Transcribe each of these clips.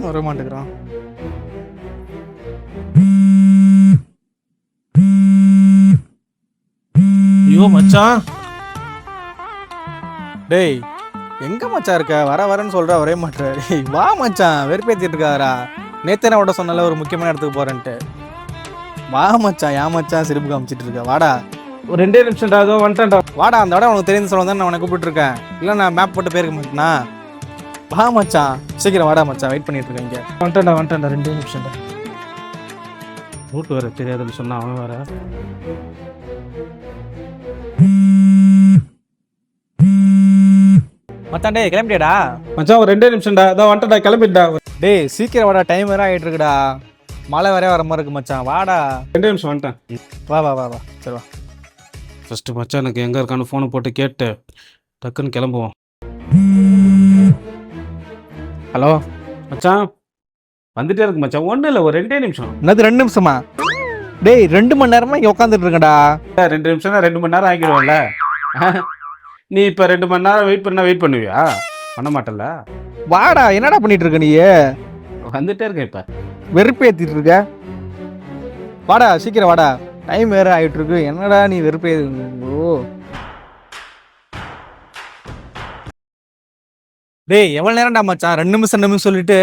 வர மாட்டேங்கிறான். ஐயோ மச்சான், டேய் எங்க மச்சான் இருக்க? வர வரேன்னு சொல்ற, வரவே மாட்டேற. டேய் வா மச்சான், வெறுப்பேத்திட்டு இருக்காரா? நேத்தே நான் விட சொன்னால ஒரு முக்கியமான இடத்துக்கு போறேன்ட்டு. வா மச்சான், ஏன் மச்சான் சிரிப்பு காமிச்சிட்டு இருக்க? வாடா ஒரு 2 நிமிஷம்டா, அதோ வந்துட்டேன்டா. வாடா, அந்த இடம் உனக்கு தெரிஞ்சு சொல்ல தான் நான் உனக்கு கூப்பிட்டு இருக்கேன். இல்லை நான் மேப் போட்டு போயிருக்க மாட்டேனா? வா மச்சான், சீக்கிரம் வாடா மச்சான், வெயிட் பண்ணிட்டு இருக்கேன் இங்கே. வந்துட்டேன்டா 2 நிமிஷம்டா. ரூட் வேற தெரியாதுன்னு சொன்னா அவன் வேற. மச்சான் டேய் கிளம்பிட்டியாடா? மச்சான் ஒரு 2 நிமிஷம்டா, அதோ வந்துட்டேன்டா, கிளம்பிட்டா. டேய் சீக்கிரம் வாடா, டைம் வேற ஆகிட்டு இருக்குடா. மழை வேற வர மாதிரி இருக்கு மச்சான், வாடா. 2 நிமிஷம் வந்துட்டேன். வா வா வா வா, சரி வா. ஃபர்ஸ்ட் மச்சான் எனக்கு எங்கே இருக்கான்னு ஃபோனை போட்டு கேட்டு டக்குன்னு கிளம்புவோம். ஹலோ மச்சான் வந்துட்டே இருக்கு மச்சான், ஒன்றும் இல்லை, ஒரு 2 நிமிஷம். என்னது 2 நிமிஷமா? டேய் 2 மணி நேரமா இங்கே உட்காந்துட்டு இருக்கேன்டா. 2 நிமிஷம்னா 2 மணி நேரம் ஆகிடுவோம்ல. நீ இப்போ 2 மணி நேரம் வெயிட் பண்ணுவியா? பண்ண மாட்டல. வாடா, என்னடா பண்ணிட்டு இருக்க நீ? வந்துட்டே இருக்க இப்போ. வெறுப்பேத்திட்டு இருக்க. வாடா சீக்கிரம் வாடா, டைம் வேற ஆகிட்டு இருக்கு. என்னடா நீ வெறுப்பே. ஓ டேய் எவ்வளோ நேரம்டா மச்சான்? 2 நிமிஷம் சொல்லிட்டு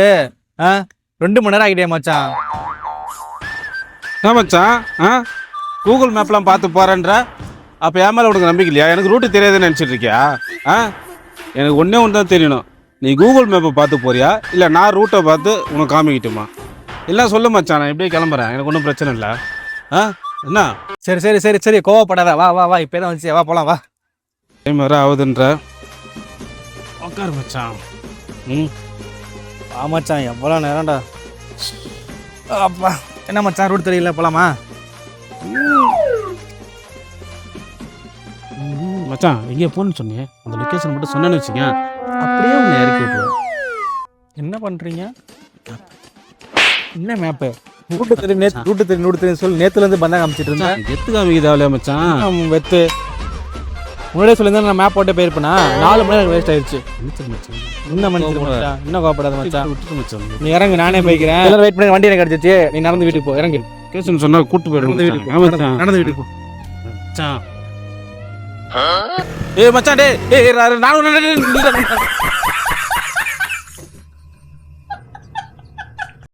2 மணி நேரம் ஆகிட்டே மச்சான். என்ன மச்சான், கூகுள் மேப்லாம் பார்த்து போகிறேன்ற, அப்போ என் மேலே உனக்கு நம்பிக்கை இல்லையா? எனக்கு ரூட்டு தெரியாதுன்னு நினச்சிட்டு இருக்கியா? எனக்கு ஒன்றே ஒன்று தான் தெரியணும், நீ கூகுள் மேப்பை பார்த்து போறியா இல்லை நான் ரூட்டை பார்த்து உனக்கு காமிக்கிட்டுமா? எல்லாம் சொல்லு மச்சான், நான் எப்படியே கிளம்புறேன், எனக்கு ஒன்றும் பிரச்சனை இல்லை. என்ன? சரி சரி சரி சரி, கோவப்படாத. வா வா வா, இப்போ தான் வந்துச்சு, வா போகலாம் வா. டைம் வேறு ஆகுதுன்ற. உட்காரு மச்சான். வா மச்சான், எவ்வளோ நேரம்டா. அப்பா என்ன மச்சான், ரூட் தெரியல, போகலாமா? மச்சான் எங்கேயோ போகணுன்னு சொன்னீங்க, அந்த லொக்கேஷன் மட்டும் சொன்னேன்னு வச்சுங்க, அப்படியே உன்னை இறக்கி விட்டுருவேன். என்ன பண்ணுறீங்க? என்ன மேப்பு? ரூட்டு தெரியும் சொல்லி நேற்றுலேருந்து பந்தா காமிச்சிட்டு இருந்தேன். எத்து காமிக்குதா இல்லையா மச்சான்? வெத்து முன்னாடியே சொல்லியிருந்தா நான் மேப் போட்டே போயிருப்பேனா? 4 மணி நேரம் வேஸ்ட் ஆயிடுச்சு. என்ன மணி மச்சான், இன்னும் கோவப்படாத மச்சான். விட்டுட்டு மச்சான், நீ இறங்கு, நானே போய்க்கிறேன். எல்லாரும் வெயிட் பண்ணி, வண்டி எனக்கு கிடச்சிச்சு. நீ நடந்து வீட்டுக்கு போ, இறங்கு. லொக்கேஷன் சொன்னா கூட்டு போயிடும். நடந்து வீட்டுக்கு போ மச்சான். ஏய் மச்சான், டேய் நானும்